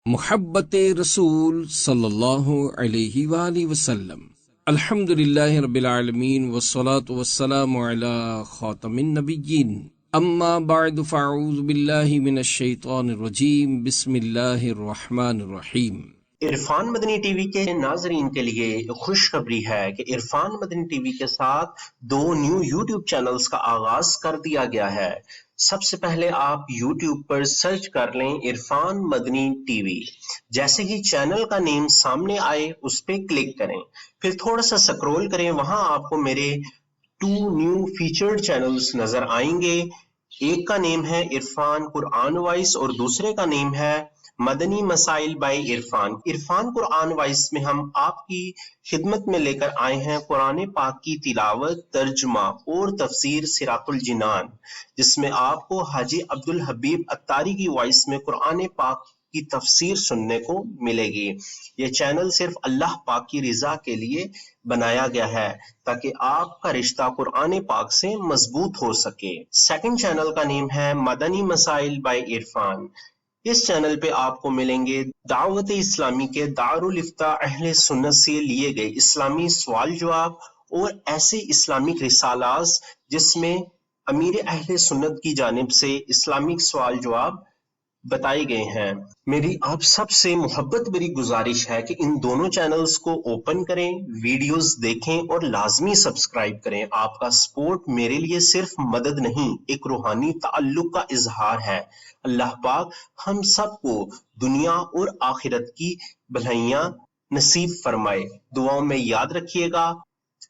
محبت رسول صلی اللہ علیہ وآلہ وسلم۔ الحمدللہ رب العالمین والصلاة والسلام علی خاتم النبیین، اما بعد فاعوذ باللہ من الشیطان الرجیم، بسم اللہ الرحمن الرحیم۔ عرفان مدنی ٹی وی کے ناظرین کے لیے خوشخبری ہے کہ عرفان مدنی ٹی وی کے ساتھ 2 نیو یوٹیوب چینلز کا آغاز کر دیا گیا ہے۔ سب سے پہلے آپ یوٹیوب پر سرچ کر لیں عرفان مدنی ٹی وی۔ جیسے ہی چینل کا نیم سامنے آئے اس پہ کلک کریں، پھر تھوڑا سا سکرول کریں، وہاں آپ کو میرے 2 نیو فیچرڈ چینلز نظر آئیں گے۔ ایک کا نیم ہے عرفان قرآن وائس اور دوسرے کا نیم ہے مدنی مسائل بائی عرفان۔ عرفان قرآن وائس میں ہم آپ کی خدمت میں لے کر آئے ہیں قرآن پاک کی تلاوت، ترجمہ اور تفسیر صراط الجنان، جس میں آپ کو حاجی عبدالحبیب اتاری کی وائس میں قرآن پاک کی تفسیر سننے کو ملے گی۔ یہ چینل صرف اللہ پاک کی رضا کے لیے بنایا گیا ہے تاکہ آپ کا رشتہ قرآن پاک سے مضبوط ہو سکے۔ سیکنڈ چینل کا نیم ہے مدنی مسائل بائی عرفان۔ اس چینل پہ آپ کو ملیں گے دعوت اسلامی کے دارالفتاء اہل سنت سے لیے گئے اسلامی سوال جواب اور ایسے اسلامک رسالات جس میں امیر اہل سنت کی جانب سے اسلامک سوال جواب بتائے گئے ہیں۔ میری آپ سب سے محبت بری گزارش ہے کہ ان دونوں چینلز کو اوپن کریں، ویڈیوز دیکھیں اور لازمی سبسکرائب کریں۔ آپ کا سپورٹ میرے لیے صرف مدد نہیں، ایک روحانی تعلق کا اظہار ہے۔ اللہ پاک ہم سب کو دنیا اور آخرت کی بھلائیاں نصیب فرمائے۔ دعاؤں میں یاد رکھیے گا۔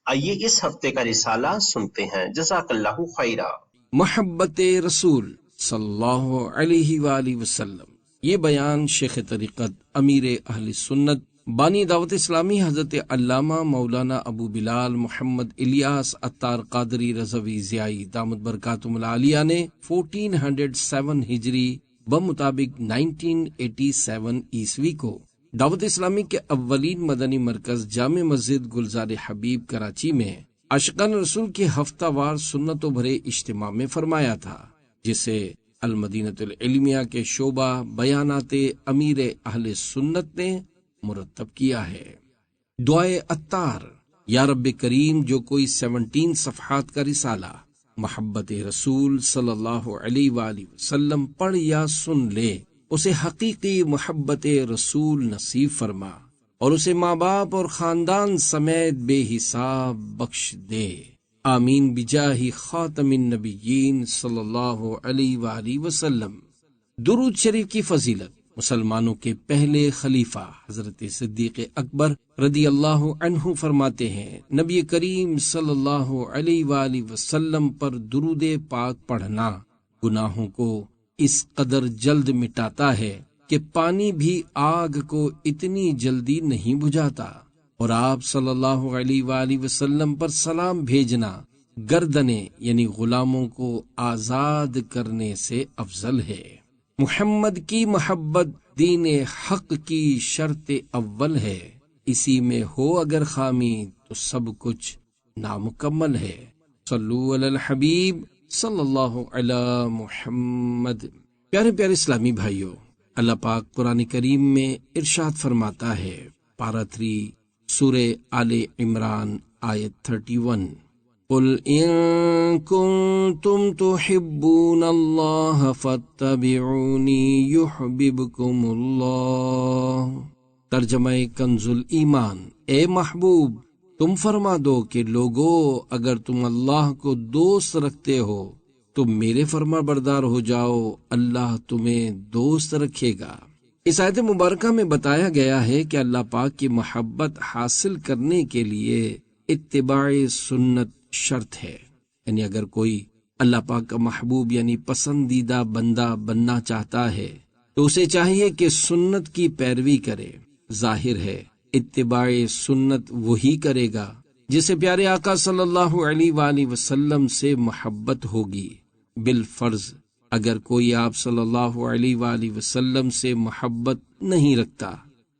آئیے اس ہفتے کا رسالہ سنتے ہیں۔ جزاک اللہ خیرہ۔ محبت رسول صلی اللہ علیہ وآلہ وسلم۔ یہ بیان شیخ طریقت امیر اہل سنت بانی دعوت اسلامی حضرت علامہ مولانا ابو بلال محمد الیاس عطار قادری رضوی ضیائی دامت برکاتہم العالیہ نے 1407 ہجری بمطابق 1987 عیسوی کو دعوت اسلامی کے اولین مدنی مرکز جامع مسجد گلزار حبیب کراچی میں عاشقان رسول کے ہفتہ وار سنتوں بھرے اجتماع میں فرمایا تھا، جسے المدینۃ العلمیہ کے شعبہ بیانات امیر اہل سنت نے مرتب کیا ہے۔ دعائے عطار: یا رب کریم، جو کوئی 17 صفحات کا رسالہ محبت رسول صلی اللہ علیہ وآلہ وسلم پڑھ یا سن لے، اسے حقیقی محبت رسول نصیب فرما اور اسے ماں باپ اور خاندان سمیت بے حساب بخش دے، آمین بجاہ خاتم النبیین صلی اللہ علیہ وآلہ وسلم۔ درود شریف کی فضیلت: مسلمانوں کے پہلے خلیفہ حضرت صدیق اکبر رضی اللہ عنہ فرماتے ہیں، نبی کریم صلی اللہ علیہ وآلہ وسلم پر درود پاک پڑھنا گناہوں کو اس قدر جلد مٹاتا ہے کہ پانی بھی آگ کو اتنی جلدی نہیں بجھاتا، اور آپ صلی اللہ علیہ وآلہ وسلم پر سلام بھیجنا گردنیں یعنی غلاموں کو آزاد کرنے سے افضل ہے۔ محمد کی محبت دین حق کی شرط اول ہے، اسی میں ہو اگر خامی تو سب کچھ نامکمل ہے۔ صلو علی الحبیب صلی اللہ علی محمد۔ پیارے پیارے اسلامی بھائیوں، اللہ پاک قرآن کریم میں ارشاد فرماتا ہے، پارہ 3 سورہ آل عمران آیت 31، قل ان کنتم تحبون اللہ فاتبعونی یحببکم اللہ۔ ترجمہ کنز الایمان: اے محبوب، تم فرما دو کہ لوگو، اگر تم اللہ کو دوست رکھتے ہو تو میرے فرما بردار ہو جاؤ، اللہ تمہیں دوست رکھے گا۔ اس آیت مبارکہ میں بتایا گیا ہے کہ اللہ پاک کی محبت حاصل کرنے کے لیے اتباع سنت شرط ہے، یعنی اگر کوئی اللہ پاک کا محبوب یعنی پسندیدہ بندہ بننا چاہتا ہے تو اسے چاہیے کہ سنت کی پیروی کرے۔ ظاہر ہے اتباع سنت وہی کرے گا جسے پیارے آقا صلی اللہ علیہ وآلہ وسلم سے محبت ہوگی۔ بالفرض اگر کوئی آپ صلی اللہ علیہ وآلہ وسلم سے محبت نہیں رکھتا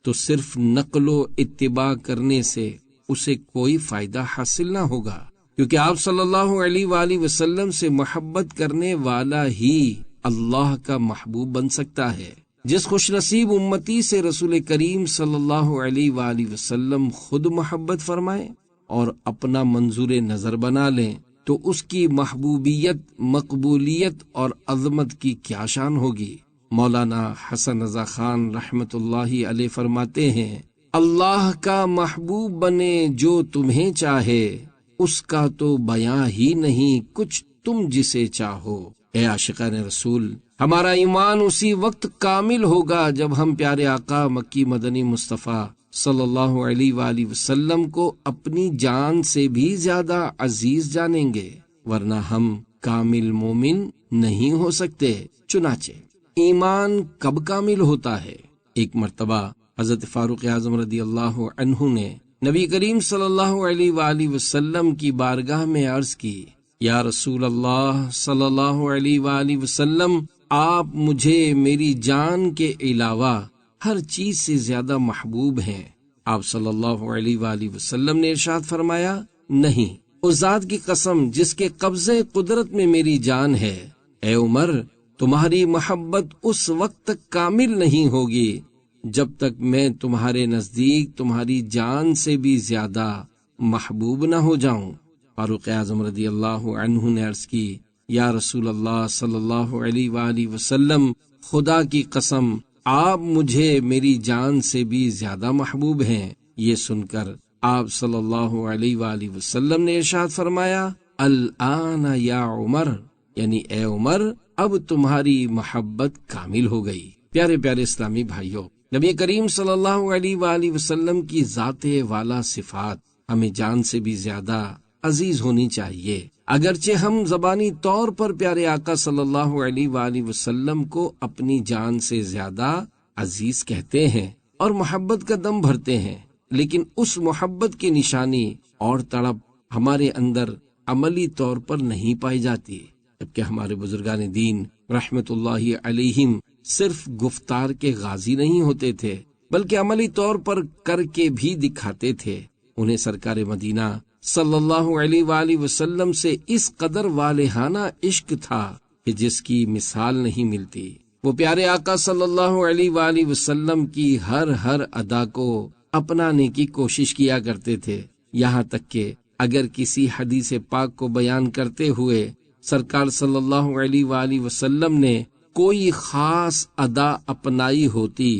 تو صرف نقل و اتباع کرنے سے اسے کوئی فائدہ حاصل نہ ہوگا، کیونکہ آپ صلی اللہ علیہ وآلہ وسلم سے محبت کرنے والا ہی اللہ کا محبوب بن سکتا ہے۔ جس خوش نصیب امتی سے رسول کریم صلی اللہ علیہ وآلہ وسلم خود محبت فرمائیں اور اپنا منظور نظر بنا لیں تو اس کی محبوبیت، مقبولیت اور عظمت کی کیا شان ہوگی۔ مولانا حسن رضا خان رحمت اللہ علیہ فرماتے ہیں، اللہ کا محبوب بنے جو تمہیں چاہے، اس کا تو بیاں ہی نہیں کچھ تم جسے چاہو۔ اے عاشقان رسول، ہمارا ایمان اسی وقت کامل ہوگا جب ہم پیارے آقا مکی مدنی مصطفیٰ صلی اللہ علیہ وآلہ وسلم کو اپنی جان سے بھی زیادہ عزیز جانیں گے، ورنہ ہم کامل مومن نہیں ہو سکتے۔ چنانچہ ایمان کب کامل ہوتا ہے؟ ایک مرتبہ حضرت فاروق اعظم رضی اللہ عنہ نے نبی کریم صلی اللہ علیہ وآلہ وسلم کی بارگاہ میں عرض کی، یا رسول اللہ صلی اللہ علیہ وآلہ وسلم، آپ مجھے میری جان کے علاوہ ہر چیز سے زیادہ محبوب ہیں۔ آپ صلی اللہ علیہ وآلہ وسلم نے ارشاد فرمایا، نہیں، اس ذات کی قسم جس کے قبضے قدرت میں میری جان ہے، اے عمر، تمہاری محبت اس وقت تک کامل نہیں ہوگی جب تک میں تمہارے نزدیک تمہاری جان سے بھی زیادہ محبوب نہ ہو جاؤں۔ فاروق اعظم رضی اللہ عنہ نے عرض کی، یا رسول اللہ صلی اللہ علیہ وآلہ وسلم، خدا کی قسم آپ مجھے میری جان سے بھی زیادہ محبوب ہیں۔ یہ سن کر آپ صلی اللہ علیہ وآلہ وسلم نے ارشاد فرمایا، الآن یا عمر، یعنی اے عمر، اب تمہاری محبت کامل ہو گئی۔ پیارے پیارے اسلامی بھائیوں، نبی کریم صلی اللہ علیہ وآلہ وسلم کی ذات والا صفات ہمیں جان سے بھی زیادہ عزیز ہونی چاہیے۔ اگرچہ ہم زبانی طور پر پیارے آقا صلی اللہ علیہ وآلہ وسلم کو اپنی جان سے زیادہ عزیز کہتے ہیں اور محبت کا دم بھرتے ہیں، لیکن اس محبت کی نشانی اور تڑپ ہمارے اندر عملی طور پر نہیں پائی جاتی، جبکہ ہمارے بزرگان دین رحمت اللہ علیہم صرف گفتار کے غازی نہیں ہوتے تھے بلکہ عملی طور پر کر کے بھی دکھاتے تھے۔ انہیں سرکار مدینہ صلی اللہ علیہ وآلہ وسلم سے اس قدر والہانہ عشق تھا کہ جس کی مثال نہیں ملتی۔ وہ پیارے آقا صلی اللہ علیہ وآلہ وسلم کی ہر ادا کو اپنانے کی کوشش کیا کرتے تھے، یہاں تک کہ اگر کسی حدیث پاک کو بیان کرتے ہوئے سرکار صلی اللہ علیہ وآلہ وسلم نے کوئی خاص ادا اپنائی ہوتی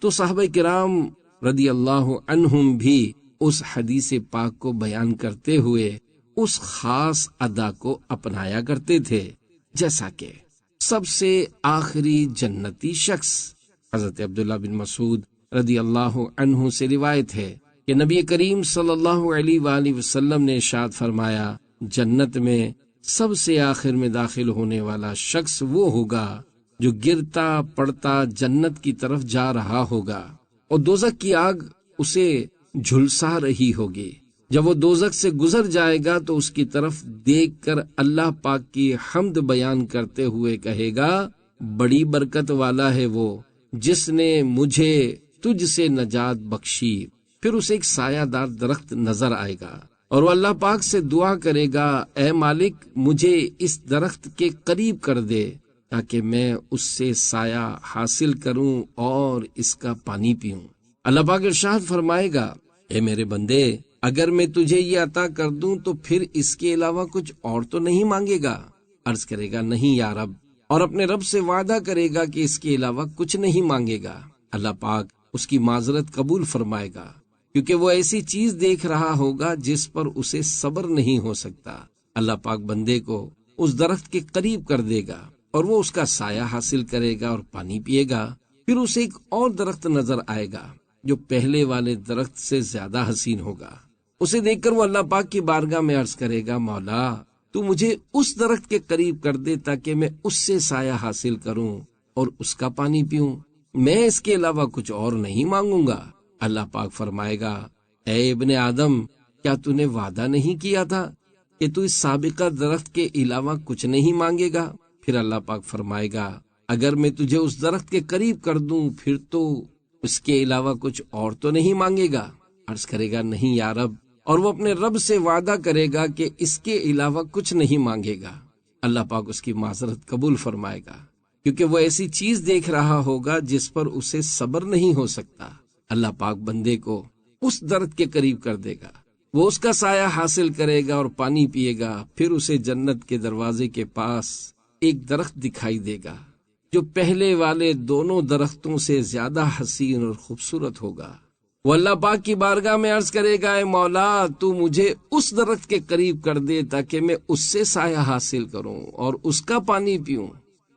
تو صحابہ کرام رضی اللہ عنہم بھی اس حدیث پاک کو بیان کرتے ہوئے اس خاص ادا کو اپنایا کرتے تھے، جیسا کہ سب سے آخری جنتی شخص حضرت عبداللہ بن مسعود رضی اللہ عنہ سے روایت ہے کہ نبی کریم صلی اللہ علیہ وآلہ وسلم نے ارشاد فرمایا، جنت میں سب سے آخر میں داخل ہونے والا شخص وہ ہوگا جو گرتا پڑتا جنت کی طرف جا رہا ہوگا اور دوزخ کی آگ اسے جھلسا رہی ہوگی۔ جب وہ دوزخ سے گزر جائے گا تو اس کی طرف دیکھ کر اللہ پاک کی حمد بیان کرتے ہوئے کہے گا، بڑی برکت والا ہے وہ جس نے مجھے تجھ سے نجات بخشی۔ پھر اسے ایک سایہ دار درخت نظر آئے گا اور وہ اللہ پاک سے دعا کرے گا، اے مالک مجھے اس درخت کے قریب کر دے تاکہ میں اس سے سایہ حاصل کروں اور اس کا پانی پیوں۔ اللہ پاک ارشاد فرمائے گا، اے میرے بندے، اگر میں تجھے یہ عطا کر دوں تو پھر اس کے علاوہ کچھ اور تو نہیں مانگے گا؟ عرض کرے گا، نہیں یا رب، اور اپنے رب سے وعدہ کرے گا کہ اس کے علاوہ کچھ نہیں مانگے گا۔ اللہ پاک اس کی معذرت قبول فرمائے گا، کیونکہ وہ ایسی چیز دیکھ رہا ہوگا جس پر اسے صبر نہیں ہو سکتا۔ اللہ پاک بندے کو اس درخت کے قریب کر دے گا اور وہ اس کا سایہ حاصل کرے گا اور پانی پیے گا۔ پھر اسے ایک اور درخت نظر آئے گا جو پہلے والے درخت سے زیادہ حسین ہوگا۔ اسے دیکھ کر وہ اللہ پاک کی بارگاہ میں عرض کرے گا، مولا تو مجھے اس درخت کے قریب کر دے تاکہ میں اس سے سایہ حاصل کروں اور اس کا پانی پیوں، میں اس کے علاوہ کچھ اور نہیں مانگوں گا۔ اللہ پاک فرمائے گا، اے ابن آدم، کیا تو نے وعدہ نہیں کیا تھا کہ تو اس سابقہ درخت کے علاوہ کچھ نہیں مانگے گا؟ پھر اللہ پاک فرمائے گا، اگر میں تجھے اس درخت کے قریب کر دوں پھر تو اس کے علاوہ کچھ اور تو نہیں مانگے گا؟ عرض کرے گا، نہیں یا رب، اور وہ اپنے رب سے وعدہ کرے گا کہ اس کے علاوہ کچھ نہیں مانگے گا۔ اللہ پاک اس کی معذرت قبول فرمائے گا، کیونکہ وہ ایسی چیز دیکھ رہا ہوگا جس پر اسے صبر نہیں ہو سکتا۔ اللہ پاک بندے کو اس درخت کے قریب کر دے گا، وہ اس کا سایہ حاصل کرے گا اور پانی پیے گا، پھر اسے جنت کے دروازے کے پاس ایک درخت دکھائی دے گا جو پہلے والے دونوں درختوں سے زیادہ حسین اور خوبصورت ہوگا۔ وہ اللہ پاک کی بارگاہ میں عرض کرے گا، اے مولا تو مجھے اس درخت کے قریب کر دے تاکہ میں اس سے سایہ حاصل کروں اور اس کا پانی پیوں،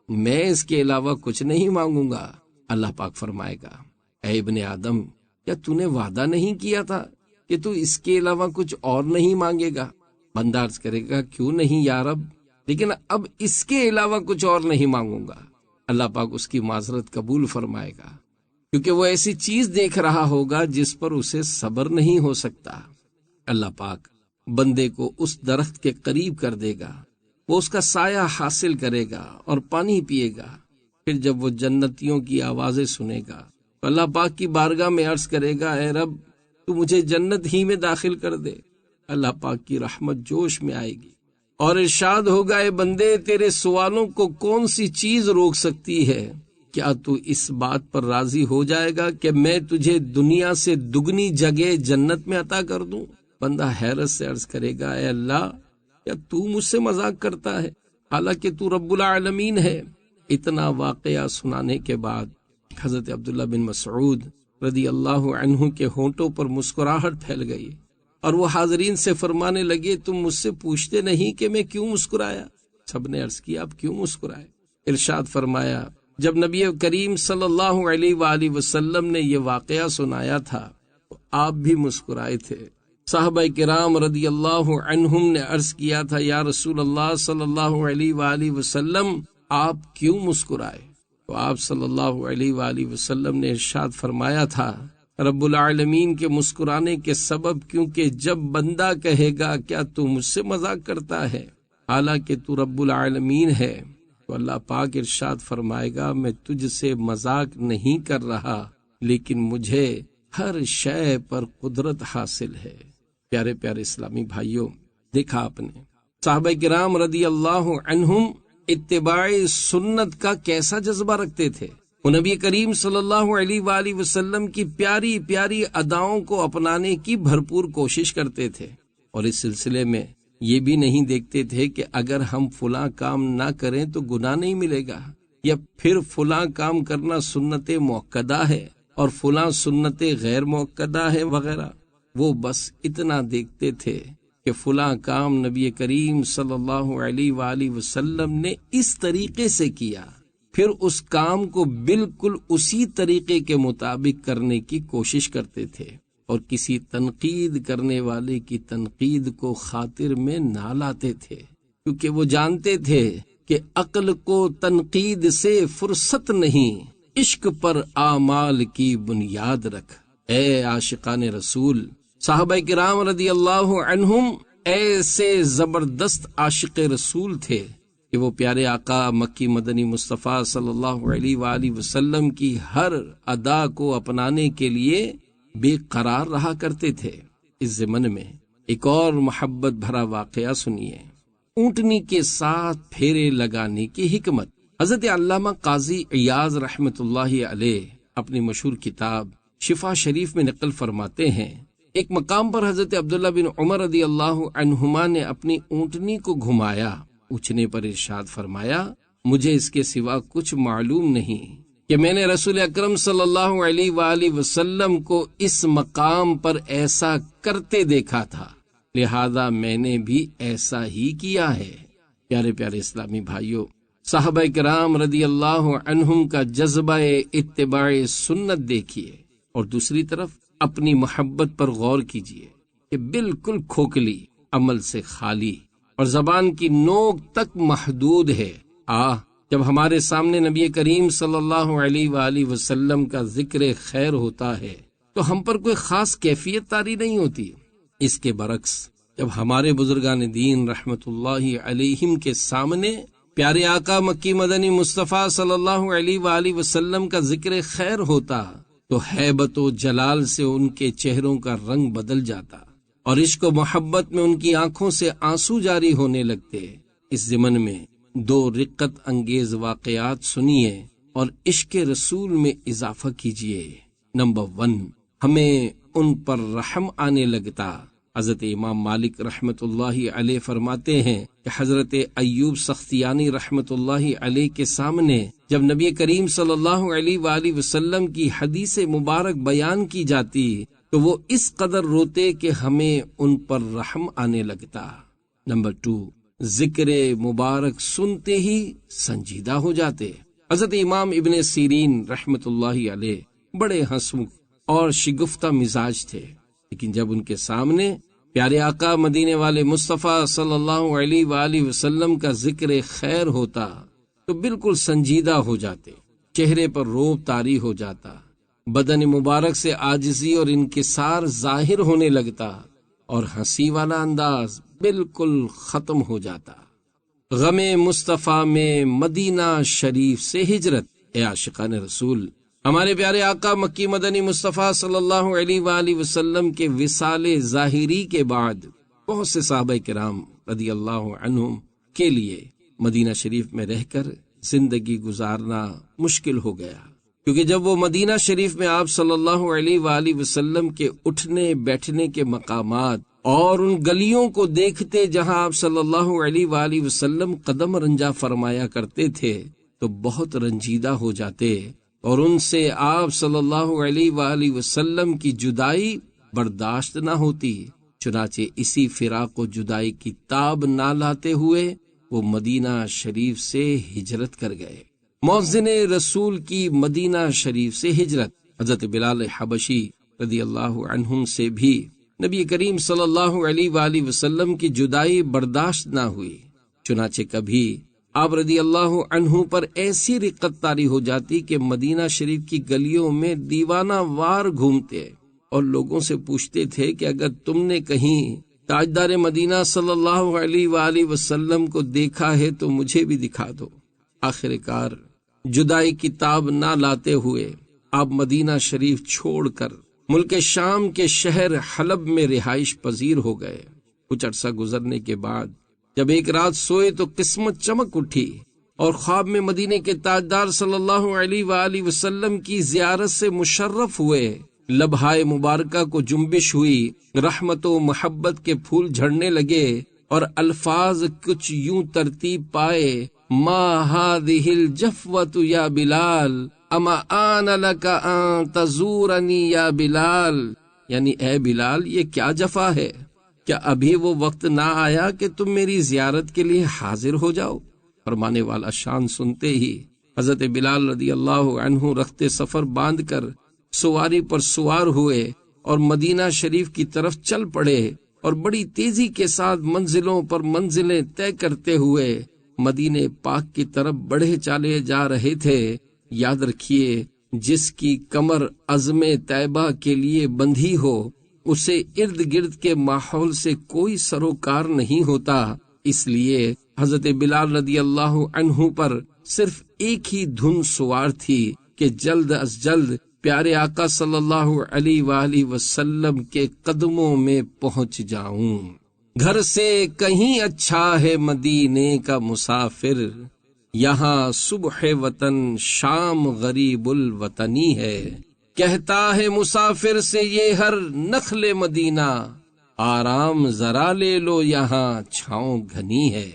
میں اس کے علاوہ کچھ نہیں مانگوں گا۔ اللہ پاک فرمائے گا، اے ابن آدم، کیا تو نے وعدہ نہیں کیا تھا کہ تو اس کے علاوہ کچھ اور نہیں مانگے گا؟ بندہ عرض کرے گا، کیوں نہیں یا رب، لیکن اب اس کے علاوہ کچھ اور نہیں مانگوں گا۔ اللہ پاک اس کی معذرت قبول فرمائے گا، کیونکہ وہ ایسی چیز دیکھ رہا ہوگا جس پر اسے صبر نہیں ہو سکتا۔ اللہ پاک بندے کو اس درخت کے قریب کر دے گا، وہ اس کا سایہ حاصل کرے گا اور پانی پیے گا۔ پھر جب وہ جنتیوں کی آوازیں سنے گا تو اللہ پاک کی بارگاہ میں عرض کرے گا، اے رب تو مجھے جنت ہی میں داخل کر دے۔ اللہ پاک کی رحمت جوش میں آئے گی اور ارشاد ہوگا، اے بندے تیرے سوالوں کو کون سی چیز روک سکتی ہے؟ کیا تو اس بات پر راضی ہو جائے گا کہ میں تجھے دنیا سے دگنی جگہ جنت میں عطا کر دوں؟ بندہ حیرت سے عرض کرے گا، اے اللہ کیا تو مجھ سے مذاق کرتا ہے، حالانکہ تو رب العالمین ہے۔ اتنا واقعہ سنانے کے بعد حضرت عبداللہ بن مسعود رضی اللہ عنہ کے ہونٹوں پر مسکراہٹ پھیل گئی اور وہ حاضرین سے فرمانے لگے، تم مجھ سے پوچھتے نہیں کہ میں کیوں مسکرایا؟ سب نے عرض کیا، آپ کیوں مسکرائے؟ ارشاد فرمایا، جب نبی کریم صلی اللہ علیہ وآلہ وسلم نے یہ واقعہ سنایا تھا تو آپ بھی مسکرائے تھے۔ صحابہ کرام رضی اللہ عنہم نے عرض کیا تھا، یا رسول اللہ صلی اللہ علیہ وآلہ وسلم آپ کیوں مسکرائے؟ تو آپ صلی اللہ علیہ وآلہ وسلم نے ارشاد فرمایا تھا، رب العالمین کے مسکرانے کے سبب، کیونکہ جب بندہ کہے گا کیا تو مجھ سے مذاق کرتا ہے حالانکہ تو رب العالمین ہے، تو اللہ پاک ارشاد فرمائے گا، میں تجھ سے مذاق نہیں کر رہا لیکن مجھے ہر شے پر قدرت حاصل ہے۔ پیارے پیارے اسلامی بھائیوں، دیکھا آپ نے صحابہ کرام رضی اللہ عنہم اتباع سنت کا کیسا جذبہ رکھتے تھے۔ وہ نبی کریم صلی اللہ علیہ وآلہ وسلم کی پیاری پیاری اداؤں کو اپنانے کی بھرپور کوشش کرتے تھے، اور اس سلسلے میں یہ بھی نہیں دیکھتے تھے کہ اگر ہم فلاں کام نہ کریں تو گناہ نہیں ملے گا، یا پھر فلاں کام کرنا سنت مؤکدہ ہے اور فلاں سنت غیر مؤکدہ ہے وغیرہ۔ وہ بس اتنا دیکھتے تھے کہ فلاں کام نبی کریم صلی اللہ علیہ وآلہ وسلم نے اس طریقے سے کیا، پھر اس کام کو بالکل اسی طریقے کے مطابق کرنے کی کوشش کرتے تھے، اور کسی تنقید کرنے والے کی تنقید کو خاطر میں نہ لاتے تھے، کیونکہ وہ جانتے تھے کہ عقل کو تنقید سے فرصت نہیں، عشق پر اعمال کی بنیاد رکھ۔ اے عاشقان رسول، صحابہ کرام رضی اللہ عنہم ایسے زبردست عاشق رسول تھے کہ وہ پیارے آقا مکی مدنی مصطفیٰ صلی اللہ علیہ وآلہ وسلم کی ہر ادا کو اپنانے کے لیے بے قرار رہا کرتے تھے۔ اس ضمن میں ایک اور محبت بھرا واقعہ سنیے، اونٹنی کے ساتھ پھیرے لگانے کی حکمت۔ حضرت علامہ قاضی عیاض رحمت اللہ علیہ اپنی مشہور کتاب شفا شریف میں نقل فرماتے ہیں، ایک مقام پر حضرت عبداللہ بن عمر رضی اللہ عنہما نے اپنی اونٹنی کو گھمایا، پوچھنے پر ارشاد فرمایا، مجھے اس کے سوا کچھ معلوم نہیں کہ میں نے رسول اکرم صلی اللہ علیہ وآلہ وسلم کو اس مقام پر ایسا کرتے دیکھا تھا، لہذا میں نے بھی ایسا ہی کیا ہے۔ پیارے پیارے اسلامی بھائیوں، صحابہ کرام رضی اللہ عنہم کا جذبہ اتباع سنت دیکھیے، اور دوسری طرف اپنی محبت پر غور کیجیے کہ بالکل کھوکھلی، عمل سے خالی اور زبان کی نوک تک محدود ہے۔ جب ہمارے سامنے نبی کریم صلی اللہ علیہ وآلہ وسلم کا ذکر خیر ہوتا ہے تو ہم پر کوئی خاص کیفیت طاری نہیں ہوتی۔ اس کے برعکس جب ہمارے بزرگان دین رحمت اللہ علیہم کے سامنے پیارے آقا مکی مدنی مصطفیٰ صلی اللہ علیہ وآلہ وسلم کا ذکر خیر ہوتا تو ہیبت و جلال سے ان کے چہروں کا رنگ بدل جاتا، اور عشق و محبت میں ان کی آنکھوں سے آنسو جاری ہونے لگتے۔ اس ضمن میں دو رقت انگیز واقعات سنیے اور عشق رسول میں اضافہ کیجیے۔ نمبر 1، ہمیں ان پر رحم آنے لگتا۔ حضرت امام مالک رحمت اللہ علیہ فرماتے ہیں کہ حضرت ایوب سختیانی رحمت اللہ علیہ کے سامنے جب نبی کریم صلی اللہ علیہ وآلہ وسلم کی حدیث مبارک بیان کی جاتی تو وہ اس قدر روتے کہ ہمیں ان پر رحم آنے لگتا۔ نمبر 2، ذکر مبارک سنتے ہی سنجیدہ ہو جاتے۔ حضرت امام ابن سیرین رحمت اللہ علیہ بڑے ہنسمکھ اور شگفتہ مزاج تھے، لیکن جب ان کے سامنے پیارے آقا مدینے والے مصطفیٰ صلی اللہ علیہ وآلہ وسلم کا ذکر خیر ہوتا تو بالکل سنجیدہ ہو جاتے، چہرے پر روب طاری ہو جاتا، بدن مبارک سے عاجزی اور انکسار ظاہر ہونے لگتا اور ہنسی والا انداز بالکل ختم ہو جاتا۔ غم مصطفیٰ میں مدینہ شریف سے ہجرت۔ اے عاشقان رسول، ہمارے پیارے آقا مکی مدنی مصطفیٰ صلی اللہ علیہ وآلہ وسلم کے وصال ظاہری کے بعد بہت سے صحابہ کرام رضی اللہ عنہم کے لیے مدینہ شریف میں رہ کر زندگی گزارنا مشکل ہو گیا، کیونکہ جب وہ مدینہ شریف میں آپ صلی اللہ علیہ وآلہ وسلم کے اٹھنے بیٹھنے کے مقامات اور ان گلیوں کو دیکھتے جہاں آپ صلی اللہ علیہ وآلہ وسلم قدم رنجا فرمایا کرتے تھے تو بہت رنجیدہ ہو جاتے اور ان سے آپ صلی اللہ علیہ وآلہ وسلم کی جدائی برداشت نہ ہوتی۔ چنانچہ اسی فراق و جدائی کی تاب نہ لاتے ہوئے وہ مدینہ شریف سے ہجرت کر گئے۔ مؤذن رسول کی مدینہ شریف سے ہجرت۔ حضرت بلال حبشی رضی اللہ عنہم سے بھی نبی کریم صلی اللہ علیہ وآلہ وسلم کی جدائی برداشت نہ ہوئی، چنانچہ کبھی آپ رضی اللہ عنہ پر ایسی رقت طاری ہو جاتی کہ مدینہ شریف کی گلیوں میں دیوانہ وار گھومتے اور لوگوں سے پوچھتے تھے کہ اگر تم نے کہیں تاجدار مدینہ صلی اللہ علیہ وآلہ وسلم کو دیکھا ہے تو مجھے بھی دکھا دو۔ آخر کار جدائی کی تاب نہ لاتے ہوئے آپ مدینہ شریف چھوڑ کر ملک شام کے شہر حلب میں رہائش پذیر ہو گئے۔ کچھ عرصہ گزرنے کے بعد جب ایک رات سوئے تو قسمت چمک اٹھی اور خواب میں مدینے کے تاجدار صلی اللہ علیہ وآلہ وسلم کی زیارت سے مشرف ہوئے۔ لبہائے مبارکہ کو جنبش ہوئی، رحمت و محبت کے پھول جھڑنے لگے اور الفاظ کچھ یوں ترتیب پائے، ما هذه الجفوة یا بلال اما آن لک ان تزورنی یا بلال، یعنی اے بلال یہ کیا جفا ہے، کیا ابھی وہ وقت نہ آیا کہ تم میری زیارت کے لیے حاضر ہو جاؤ؟ فرمانے والا شان سنتے ہی حضرت بلال رضی اللہ عنہ رخت سفر باندھ کر سواری پر سوار ہوئے اور مدینہ شریف کی طرف چل پڑے اور بڑی تیزی کے ساتھ منزلوں پر منزلیں طے کرتے ہوئے مدینے پاک کی طرف بڑھے چلے جا رہے تھے۔ یاد رکھیے، جس کی کمر عزم طیبہ کے لیے بندھی ہو اسے ارد گرد کے ماحول سے کوئی سروکار نہیں ہوتا، اس لیے حضرت بلال رضی اللہ عنہ پر صرف ایک ہی دھن سوار تھی کہ جلد از جلد پیارے آقا صلی اللہ علیہ وآلہ وسلم کے قدموں میں پہنچ جاؤں۔ گھر سے کہیں اچھا ہے مدینے کا مسافر، یہاں صبح وطن شام غریب الوطنی ہے، کہتا ہے مسافر سے یہ ہر نخل مدینہ، آرام ذرا لے لو یہاں چھاؤں گھنی ہے۔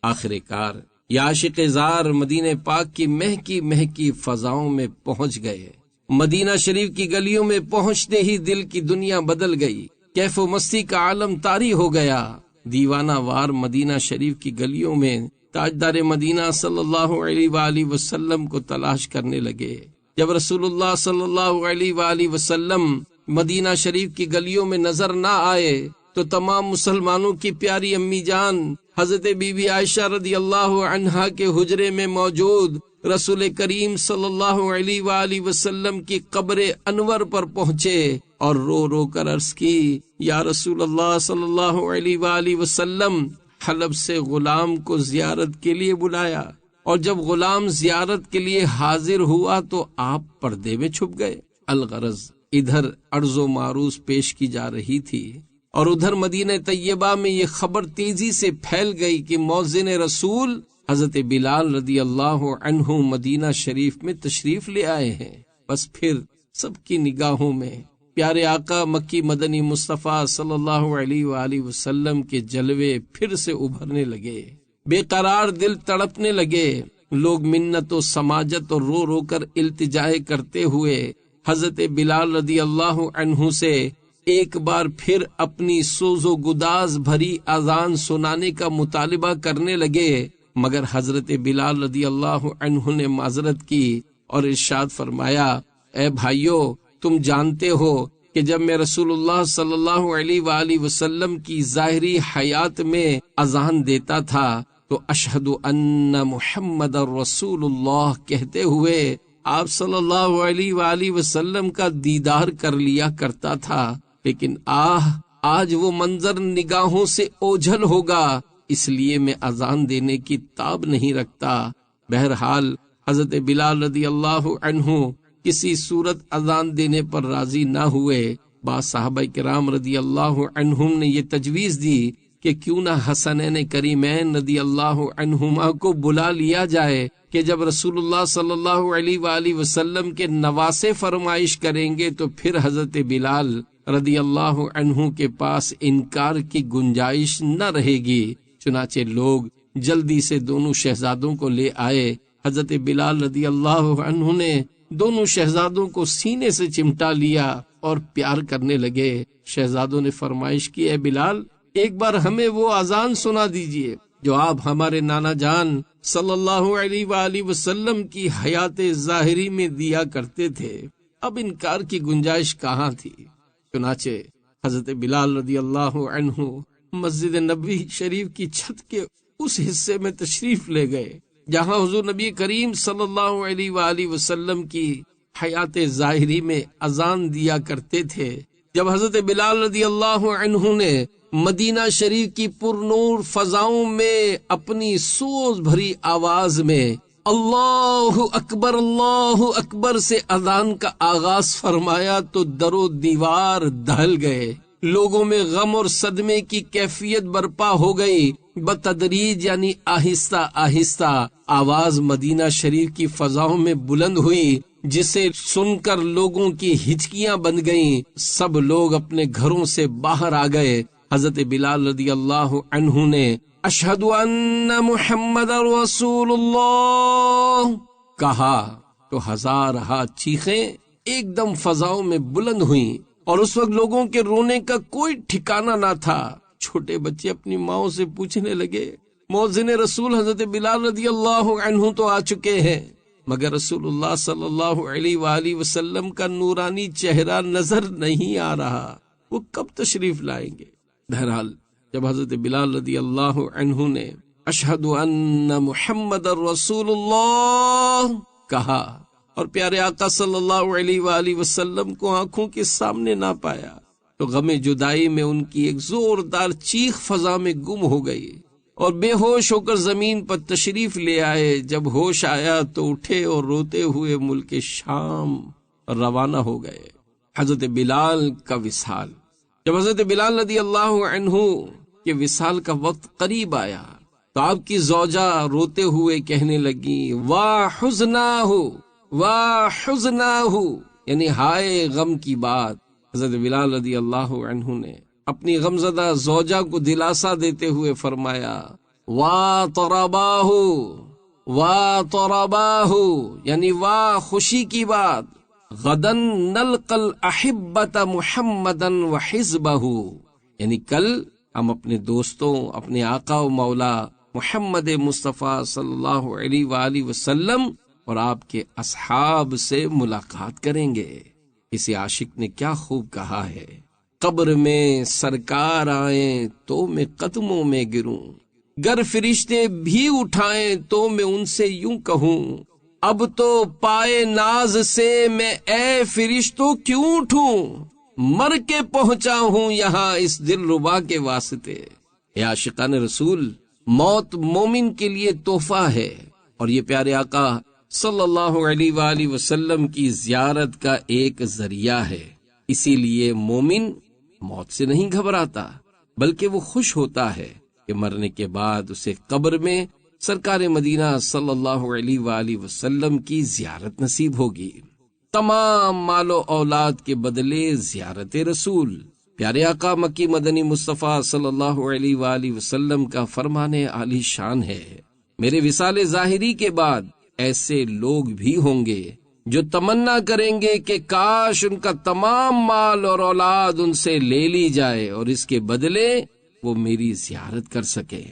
آخر کار یہ عاشق زار مدینہ پاک کی مہکی مہکی فضاؤں میں پہنچ گئے۔ مدینہ شریف کی گلیوں میں پہنچتے ہی دل کی دنیا بدل گئی، کیف و مستی کا عالم طاری ہو گیا۔ دیوانہ وار مدینہ شریف کی گلیوں میں تاجدار مدینہ صلی اللہ علیہ وآلہ وسلم کو تلاش کرنے لگے۔ جب رسول اللہ صلی اللہ علیہ وآلہ وسلم مدینہ شریف کی گلیوں میں نظر نہ آئے تو تمام مسلمانوں کی پیاری امی جان حضرت بی بی عائشہ رضی اللہ عنہا کے حجرے میں موجود رسول کریم صلی اللہ علیہ وآلہ وسلم کی قبر انور پر پہنچے اور رو رو کر عرض کی، یا رسول اللہ صلی اللہ علیہ وآلہ وسلم، حلب سے غلام کو زیارت کے لیے بلایا، اور جب غلام زیارت کے لیے حاضر ہوا تو آپ پردے میں چھپ گئے۔ الغرض ادھر عرض و معروض پیش کی جا رہی تھی اور ادھر مدینہ طیبہ میں یہ خبر تیزی سے پھیل گئی کہ مؤذن رسول حضرت بلال رضی اللہ عنہ مدینہ شریف میں تشریف لے آئے ہیں۔ بس پھر سب کی نگاہوں میں پیارے آقا مکی مدنی مصطفیٰ صلی اللہ علیہ وآلہ وسلم کے جلوے پھر سے ابھرنے لگے، بے قرار دل تڑپنے لگے۔ لوگ منت و سماجت اور رو رو کر التجائے کرتے ہوئے حضرت بلال رضی اللہ عنہ سے ایک بار پھر اپنی سوز و گداز بھری اذان سنانے کا مطالبہ کرنے لگے، مگر حضرت بلال رضی اللہ عنہ نے معذرت کی اور ارشاد فرمایا، اے بھائیو، تم جانتے ہو کہ جب میں رسول اللہ صلی اللہ علیہ وآلہ وسلم کی ظاہری حیات میں اذان دیتا تھا تو اشہد ان محمد رسول اللہ کہتے ہوئے آپ صلی اللہ علیہ وآلہ وسلم کا دیدار کر لیا کرتا تھا، لیکن آج وہ منظر نگاہوں سے اوجھل ہوگا، اس لیے میں اذان دینے کی تاب نہیں رکھتا۔ بہرحال حضرت بلال رضی اللہ عنہ کسی صورت اذان دینے پر راضی نہ ہوئے۔ بعض صحابہ کرام رضی اللہ عنہم نے یہ تجویز دی کہ کیوں نہ حسنین کریمین رضی اللہ عنہما کو بلا لیا جائے کہ جب رسول اللہ صلی اللہ علیہ وآلہ وسلم کے نواسے فرمائش کریں گے تو پھر حضرت بلال رضی اللہ عنہ کے پاس انکار کی گنجائش نہ رہے گی۔ چنانچہ لوگ جلدی سے دونوں شہزادوں کو لے آئے۔ حضرت بلال رضی اللہ عنہ نے دونوں شہزادوں کو سینے سے چمٹا لیا اور پیار کرنے لگے۔ شہزادوں نے فرمائش کی، اے بلال، ایک بار ہمیں وہ اذان سنا دیجئے جو آپ ہمارے نانا جان صلی اللہ علیہ وآلہ وسلم کی حیات ظاہری میں دیا کرتے تھے۔ اب انکار کی گنجائش کہاں تھی؟ چنانچہ حضرت بلال رضی اللہ عنہ مسجد نبوی شریف کی چھت کے اس حصے میں تشریف لے گئے جہاں حضور نبی کریم صلی اللہ علیہ وآلہ وسلم کی حیات ظاہری میں اذان دیا کرتے تھے۔ جب حضرت بلال رضی اللہ عنہ نے مدینہ شریف کی پرنور فضاؤں میں اپنی سوز بھری آواز میں اللہ اکبر سے اذان کا آغاز فرمایا تو در و دیوار دہل گئے، لوگوں میں غم اور صدمے کی کیفیت برپا ہو گئی۔ بتدریج یعنی آہستہ آہستہ آواز مدینہ شریف کی فضاؤں میں بلند ہوئی، جسے سن کر لوگوں کی ہچکیاں بن گئیں۔ سب لوگ اپنے گھروں سے باہر آ گئے۔ حضرت بلال رضی اللہ عنہ نے اشہد ان محمد رسول اللہ کہا تو ہزارہا چیخیں ایک دم فضاؤں میں بلند ہوئیں، اور اس وقت لوگوں کے رونے کا کوئی ٹھکانہ نہ تھا۔ چھوٹے بچے اپنی ماؤں سے پوچھنے لگے، مؤذن رسول حضرت بلال رضی اللہ عنہ تو آ چکے ہیں، مگر رسول اللہ صلی اللہ علیہ وآلہ وسلم کا نورانی چہرہ نظر نہیں آ رہا، وہ کب تشریف لائیں گے؟ بہرحال جب حضرت بلال رضی اللہ عنہ نے اشہد ان محمد رسول اللہ کہا اور پیارے آقا صلی اللہ علیہ وآلہ وسلم کو آنکھوں کے سامنے نہ پایا تو غم جدائی میں ان کی ایک زوردار چیخ فضا میں گم ہو گئی اور بے ہوش ہو کر زمین پر تشریف لے آئے۔ جب ہوش آیا تو اٹھے اور روتے ہوئے ملک شام روانہ ہو گئے۔ حضرت بلال کا وصال، جب حضرت بلال رضی اللہ عنہ کے وصال کا وقت قریب آیا تو آپ کی زوجہ روتے ہوئے کہنے لگی، واہ حزناہ، یعنی ہائے غم کی بات۔ حضرت بلال رضی اللہ عنہ نے اپنی غمزدہ زوجہ کو دلاسا دیتے ہوئے فرمایا، واہ طرباہ، یعنی واہ خوشی کی بات، غدن نلقى الاحبۃ محمدا وحزبہ، یعنی کل ہم اپنے دوستوں، اپنے آقا و مولا محمد مصطفیٰ صلی اللہ علیہ وآلہ وسلم اور آپ کے اصحاب سے ملاقات کریں گے۔ اسے عاشق نے کیا خوب کہا ہے، قبر میں سرکار آئیں تو میں قدموں میں گروں، گر فرشتے بھی اٹھائیں تو میں ان سے یوں کہوں، اب تو پائے ناز سے میں اے فرشتوں کیوں اٹھوں، مر کے پہنچا ہوں یہاں اس دل ربا کے واسطے۔ اے عاشقان رسول، موت مومن کے لیے تحفہ ہے اور یہ پیارے آقا صلی اللہ علیہ وآلہ وسلم کی زیارت کا ایک ذریعہ ہے۔ اسی لیے مومن موت سے نہیں گھبراتا، بلکہ وہ خوش ہوتا ہے کہ مرنے کے بعد اسے قبر میں سرکار مدینہ صلی اللہ علیہ وآلہ وسلم کی زیارت نصیب ہوگی۔ تمام مال و اولاد کے بدلے زیارت رسول۔ پیارے آقا مکی مدنی مصطفیٰ صلی اللہ علیہ وآلہ وسلم کا فرمان عالی شان ہے، میرے وصال ظاہری کے بعد ایسے لوگ بھی ہوں گے جو تمنا کریں گے کہ کاش ان کا تمام مال اور اولاد ان سے لے لی جائے اور اس کے بدلے وہ میری زیارت کر سکے۔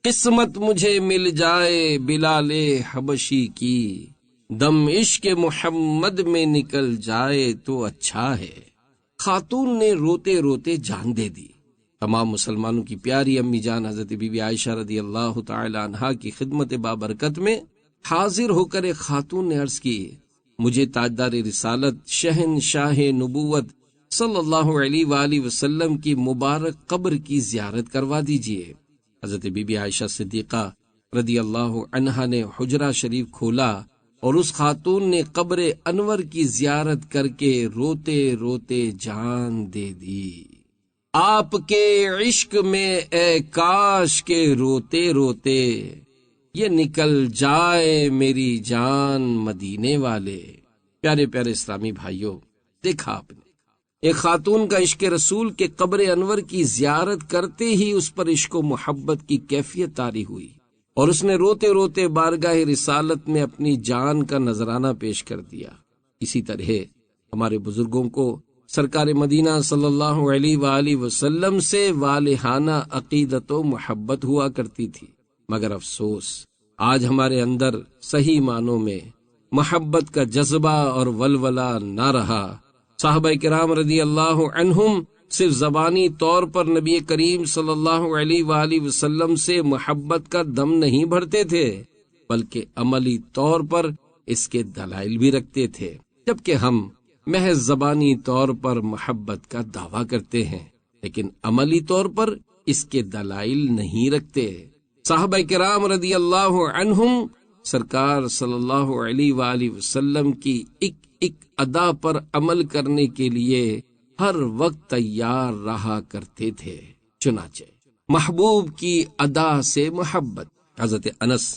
قسمت مجھے مل جائے بلال حبشی کی، دم عشق محمد میں نکل جائے تو اچھا ہے۔ خاتون نے روتے روتے جان دے دی۔ تمام مسلمانوں کی پیاری امی جان حضرت بی بی عائشہ رضی اللہ تعالی عنہا کی خدمت بابرکت میں حاضر ہو کر ایک خاتون نے عرض کی، مجھے تاجدار رسالت شہنشاہ نبوت صلی اللہ علیہ وآلہ وسلم کی مبارک قبر کی زیارت کروا دیجیے۔ حضرت بی بی عائشہ صدیقہ رضی اللہ عنہا نے حجرہ شریف کھولا اور اس خاتون نے قبر انور کی زیارت کر کے روتے روتے جان دے دی۔ آپ کے عشق میں اے کاش کے روتے روتے یہ نکل جائے میری جان مدینے والے۔ پیارے پیارے اسلامی بھائیوں، دیکھا آپ نے ایک خاتون کا عشق رسول کے قبر انور کی زیارت کرتے ہی اس پر عشق و محبت کی کیفیت طاری ہوئی اور اس نے روتے روتے بارگاہ رسالت میں اپنی جان کا نذرانہ پیش کر دیا۔ اسی طرح ہمارے بزرگوں کو سرکار مدینہ صلی اللہ علیہ وآلہ وسلم سے والہانہ عقیدت و محبت ہوا کرتی تھی، مگر افسوس آج ہمارے اندر صحیح معنوں میں محبت کا جذبہ اور ولولہ نہ رہا۔ صحابہ کرام رضی اللہ عنہم صرف زبانی طور پر نبی کریم صلی اللہ علیہ وآلہ وسلم سے محبت کا دم نہیں بھرتے تھے، بلکہ عملی طور پر اس کے دلائل بھی رکھتے تھے، جبکہ ہم محض زبانی طور پر محبت کا دعویٰ کرتے ہیں لیکن عملی طور پر اس کے دلائل نہیں رکھتے۔ صحابہ کرام رضی اللہ عنہم سرکار صلی اللہ علیہ وآلہ وسلم کی ایک ادا پر عمل کرنے کے لیے ہر وقت تیار رہا کرتے تھے۔ چنانچہ محبوب کی ادا سے محبت۔ حضرت انس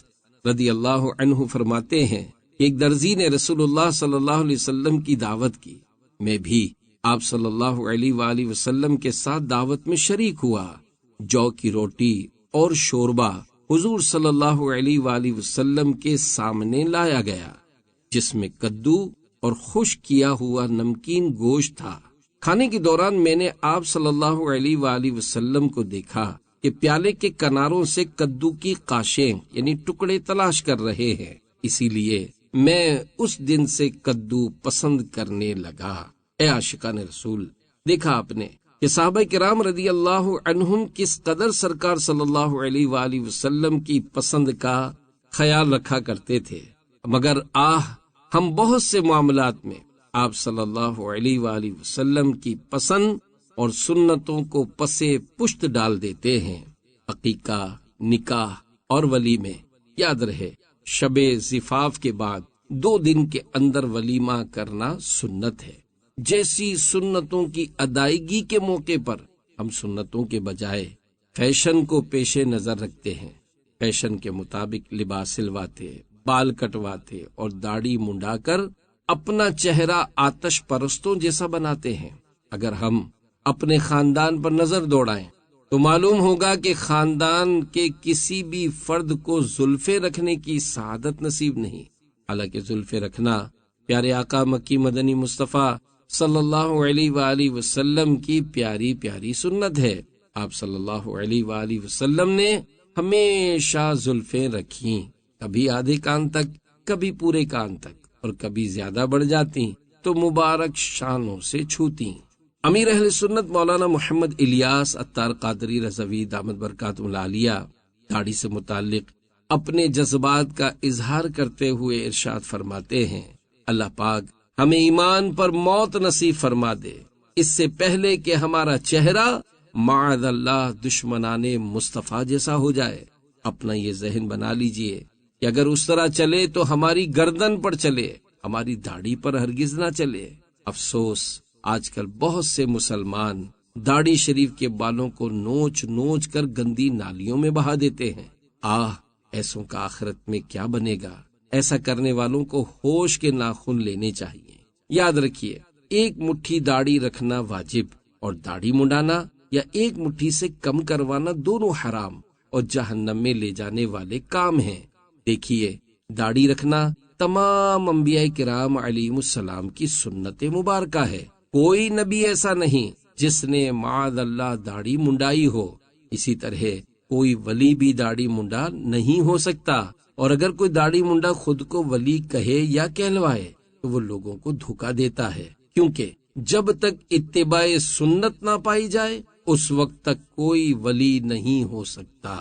رضی اللہ عنہ فرماتے ہیں، ایک درزی نے رسول اللہ صلی اللہ علیہ وسلم کی دعوت کی، میں بھی آپ صلی اللہ علیہ وآلہ وسلم کے ساتھ دعوت میں شریک ہوا۔ جو کی روٹی اور شوربہ حضور صلی اللہ علیہ وآلہ وسلم کے سامنے لایا گیا، جس میں کدو اور خشک کیا ہوا نمکین گوشت تھا۔ کھانے کے دوران میں نے آپ صلی اللہ علیہ وآلہ وسلم کو دیکھا کہ پیالے کے کناروں سے کدو کی قاشیں یعنی ٹکڑے تلاش کر رہے ہیں، اسی لیے میں اس دن سے کدو پسند کرنے لگا۔ اے عاشقان رسول، دیکھا آپ نے کہ صحابہ کرام رضی اللہ عنہم کس قدر سرکار صلی اللہ علیہ وآلہ وسلم کی پسند کا خیال رکھا کرتے تھے، مگر ہم بہت سے معاملات میں آپ صلی اللہ علیہ وآلہ وسلم کی پسند اور سنتوں کو پسے پشت ڈال دیتے ہیں۔ عقیقہ، نکاح اور ولیمے، یاد رہے شب زفاف کے بعد 2 دن کے اندر ولیمہ کرنا سنت ہے۔ جیسی سنتوں کی ادائیگی کے موقع پر ہم سنتوں کے بجائے فیشن کو پیش نظر رکھتے ہیں، فیشن کے مطابق لباس سلواتے، بال کٹواتے اور داڑھی منڈا کر اپنا چہرہ آتش پرستوں جیسا بناتے ہیں۔ اگر ہم اپنے خاندان پر نظر دوڑائیں تو معلوم ہوگا کہ خاندان کے کسی بھی فرد کو زلفے رکھنے کی سعادت نصیب نہیں، حالانکہ زلفے رکھنا پیارے آقا مکی مدنی مصطفیٰ صلی اللہ علیہ وآلہ وسلم کی پیاری پیاری سنت ہے۔ آپ صلی اللہ علیہ وآلہ وسلم نے ہمیشہ زلفیں رکھیں، کبھی آدھے کان تک، کبھی پورے کان تک، اور کبھی زیادہ بڑھ جاتی تو مبارک شانوں سے چھوتی۔ امیر اہل سنت مولانا محمد الیاس عطار قادری رضوی دامت برکاتہ العالیہ داڑھی سے متعلق اپنے جذبات کا اظہار کرتے ہوئے ارشاد فرماتے ہیں، اللہ پاک ہمیں ایمان پر موت نصیب فرما دے، اس سے پہلے کہ ہمارا چہرہ معاذ اللہ دشمنان مصطفیٰ جیسا ہو جائے۔ اپنا یہ ذہن بنا لیجئے کہ اگر اس طرح چلے تو ہماری گردن پر چلے، ہماری داڑھی پر ہرگز نہ چلے۔ افسوس آج کل بہت سے مسلمان داڑھی شریف کے بالوں کو نوچ نوچ کر گندی نالیوں میں بہا دیتے ہیں۔ ایسوں کا آخرت میں کیا بنے گا؟ ایسا کرنے والوں کو ہوش کے ناخن لینے چاہیے۔ یاد رکھیے، ایک مٹھی داڑھی رکھنا واجب اور داڑھی منڈانا یا ایک مٹھی سے کم کروانا دونوں حرام اور جہنم میں لے جانے والے کام ہیں۔ دیکھیے، داڑھی رکھنا تمام انبیاء کرام علیہم السلام کی سنت مبارکہ ہے۔ کوئی نبی ایسا نہیں جس نے معاذ اللہ داڑھی منڈائی ہو۔ اسی طرح کوئی ولی بھی داڑھی منڈا نہیں ہو سکتا، اور اگر کوئی داڑھی منڈا خود کو ولی کہے یا کہلوائے تو وہ لوگوں کو دھوکا دیتا ہے، کیونکہ جب تک اتباع سنت نہ پائی جائے اس وقت تک کوئی ولی نہیں ہو سکتا۔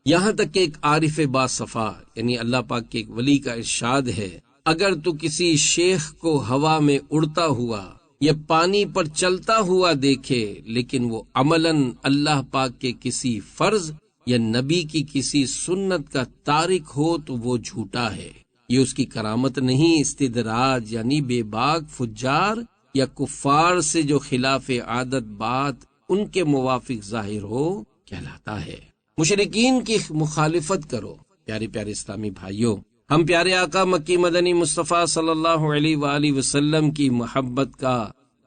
یہاں تک کہ ایک عارف باصفا یعنی اللہ پاک کے ایک ولی کا ارشاد ہے، اگر تو کسی شیخ کو ہوا میں اڑتا ہوا یا پانی پر چلتا ہوا دیکھے لیکن وہ عملاً اللہ پاک کے کسی فرض یا نبی کی کسی سنت کا تارک ہو تو وہ جھوٹا ہے۔ یہ اس کی کرامت نہیں، استدراج یعنی بے باک فجار یا کفار سے جو خلاف عادت بات ان کے موافق ظاہر ہو کہلاتا ہے۔ مشرکین کی مخالفت کرو۔ پیارے پیارے اسلامی بھائیوں، ہم پیارے آقا مکی مدنی مصطفیٰ صلی اللہ علیہ وآلہ وسلم کی محبت کا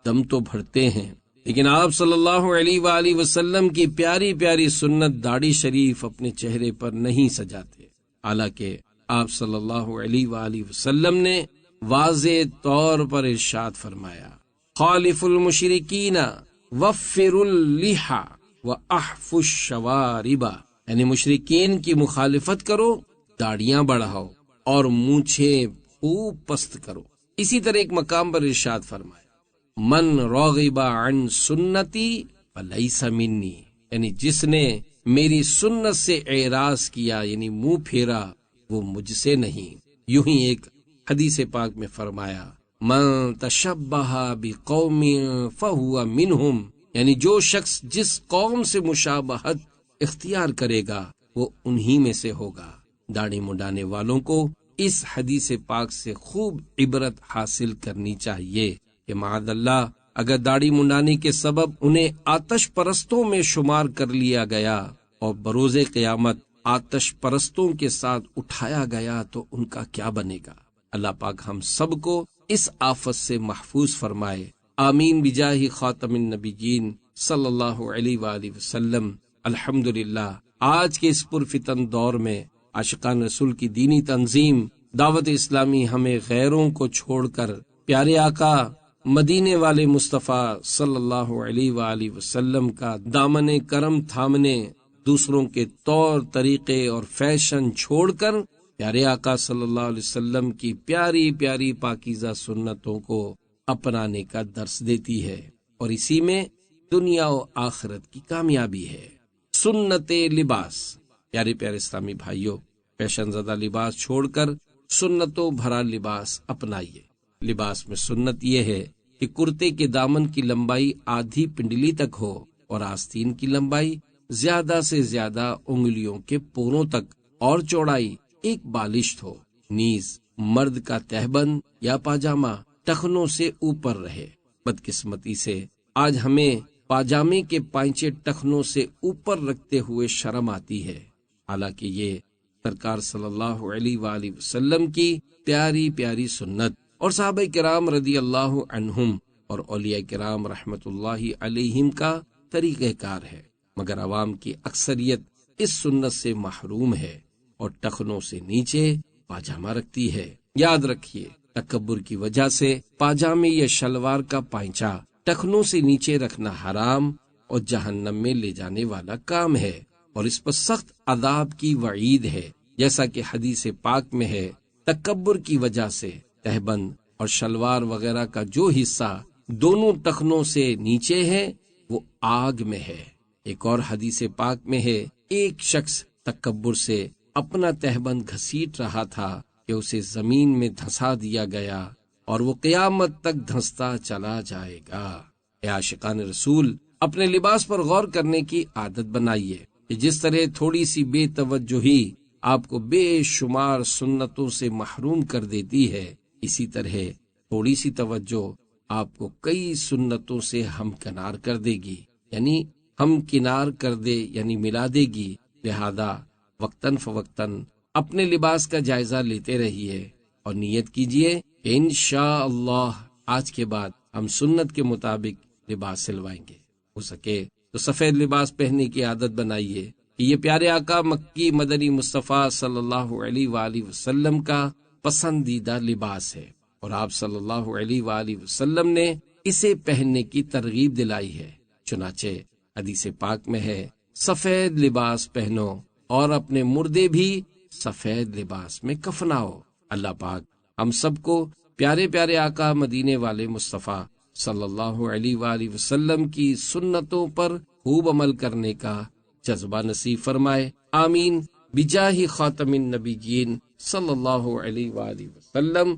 دم تو بھرتے ہیں، لیکن آپ صلی اللہ علیہ وآلہ وسلم کی پیاری پیاری سنت داڑھی شریف اپنے چہرے پر نہیں سجاتے، حالانکہ آپ صلی اللہ علیہ وآلہ وسلم نے واضح طور پر ارشاد فرمایا، خالف المشرکین وفر اللحى واحف الشوارب، یعنی مشرکین کی مخالفت کرو، داڑیاں بڑھاؤ اور مونچھیں خوب پست کرو۔ اسی طرح ایک مقام پر ارشاد فرمایا، من راغب عن سنتی فلیس منی، یعنی جس نے میری سنت سے اعراض کیا یعنی منہ پھیرا وہ مجھ سے نہیں۔ یوں ہی ایک حدیث پاک میں فرمایا، من تشبہ بقوم فہو منہم، یعنی جو شخص جس قوم سے مشابہت اختیار کرے گا وہ انہی میں سے ہوگا۔ داڑھی منڈانے والوں کو اس حدیث پاک سے خوب عبرت حاصل کرنی چاہیے کہ معاذ اللہ اگر داڑھی منڈانے کے سبب انہیں آتش پرستوں میں شمار کر لیا گیا اور بروز قیامت آتش پرستوں کے ساتھ اٹھایا گیا تو ان کا کیا بنے گا؟ اللہ پاک ہم سب کو اس آفت سے محفوظ فرمائے، آمین بجاہ خاتم النبیین صلی اللہ علیہ وآلہ وسلم۔ الحمدللہ آج کے اس پرفتن دور میں عاشقان رسول کی دینی تنظیم دعوت اسلامی ہمیں غیروں کو چھوڑ کر پیارے آقا مدینے والے مصطفیٰ صلی اللہ علیہ وآلہ وسلم کا دامن کرم تھامنے، دوسروں کے طور طریقے اور فیشن چھوڑ کر پیارے آقا صلی اللہ علیہ وسلم کی پیاری پیاری پاکیزہ سنتوں کو اپنانے کا درس دیتی ہے، اور اسی میں دنیا و آخرت کی کامیابی ہے۔ سنت لباس، پیارے پیارے اسلامی بھائیوں، فیشن زدہ لباس چھوڑ کر سنتوں بھرا لباس اپنائیے۔ لباس میں سنت یہ ہے کہ کرتے کے دامن کی لمبائی آدھی پنڈلی تک ہو اور آستین کی لمبائی زیادہ سے زیادہ انگلیوں کے پوروں تک اور چوڑائی ایک بالشت ہو۔ نیز مرد کا تہبند یا پاجامہ ٹخنوں سے اوپر رہے۔ بدقسمتی سے آج ہمیں پاجامے کے پائنچے ٹخنوں سے اوپر رکھتے ہوئے شرم آتی ہے، حالانکہ یہ سرکار صلی اللہ علیہ وآلہ وسلم کی پیاری پیاری سنت اور صحابہ کرام رضی اللہ عنہم اور اولیاء کرام رحمت اللہ علیہم کا طریقہ کار ہے، مگر عوام کی اکثریت اس سنت سے محروم ہے اور ٹخنوں سے نیچے پاجامہ رکھتی ہے۔ یاد رکھیے، تکبر کی وجہ سے پاجامے یا شلوار کا پائنچا ٹخنوں سے نیچے رکھنا حرام اور جہنم میں لے جانے والا کام ہے، اور اس پر سخت عذاب کی وعید ہے، جیسا کہ حدیث پاک میں ہے، تکبر کی وجہ سے تہبند اور شلوار وغیرہ کا جو حصہ دونوں ٹخنوں سے نیچے ہے وہ آگ میں ہے۔ ایک اور حدیث پاک میں ہے، ایک شخص تکبر سے اپنا تہبند گھسیٹ رہا تھا کہ اسے زمین میں دھسا دیا گیا اور وہ قیامت تک دھستا چلا جائے گا۔ اے عاشقان رسول، اپنے لباس پر غور کرنے کی عادت بنائیے کہ جس طرح تھوڑی سی بے توجہی آپ کو بے شمار سنتوں سے محروم کر دیتی ہے، اسی طرح تھوڑی سی توجہ آپ کو کئی سنتوں سے ہمکنار کر دے گی، یعنی ہم کنار کر دے یعنی ملا دے گی۔ لہذا وقتاً فوقتاً اپنے لباس کا جائزہ لیتے رہیے اور نیت کیجئے کہ انشاءاللہ آج کے بعد ہم سنت کے مطابق لباس سلوائیں گے۔ ہو سکے تو سفید لباس پہننے کی عادت بنائیے کہ یہ پیارے آقا مکی مدنی مصطفیٰ صلی اللہ علیہ وآلہ وسلم کا پسندیدہ لباس ہے، اور آپ صلی اللہ علیہ وآلہ وسلم نے اسے پہننے کی ترغیب دلائی ہے۔ چنانچہ حدیث پاک میں ہے، سفید لباس پہنو اور اپنے مردے بھی سفید لباس میں کفناؤ۔ اللہ پاک ہم سب کو پیارے پیارے آقا مدینے والے مصطفیٰ صلی اللہ علیہ وآلہ وسلم کی سنتوں پر خوب عمل کرنے کا جذبہ نصیب فرمائے، آمین، بجاہ خاتم النبیین صلی اللہ علیہ وآلہ وسلم۔